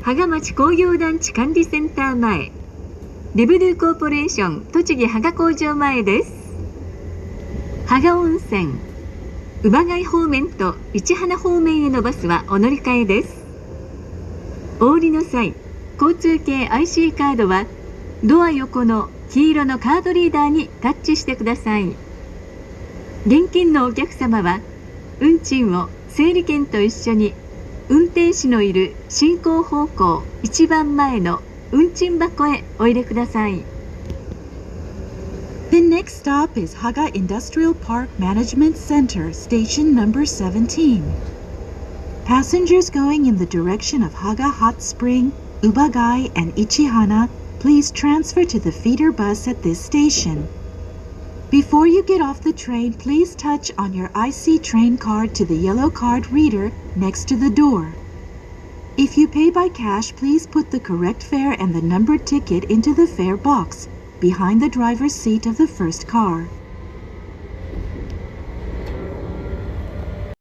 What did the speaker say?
芳賀町工業団地管理センター前、リブドゥコーポレーション栃木芳賀工場前です。芳賀温泉、馬谷方面と市花方面へのバスはお乗り換えです。お降りの際、交通系 IC カードはドア横の黄色のカードリーダーにタッチしてください。現金のお客様は運賃を整理券と一緒に運転士のいる進行方向一番前の運賃箱へお入れください。The next stop is Haga Industrial Park Management Center, station number 17. Passengers going in the direction of Haga Hot Spring, Ubagai, and Ichihana, please transfer to the feeder bus at this station. Before you get off the train, please touch on your IC train card to the yellow card reader next to the door. If you pay by cash, please put the correct fare and the numbered ticket into the fare box behind the driver's seat of the first car.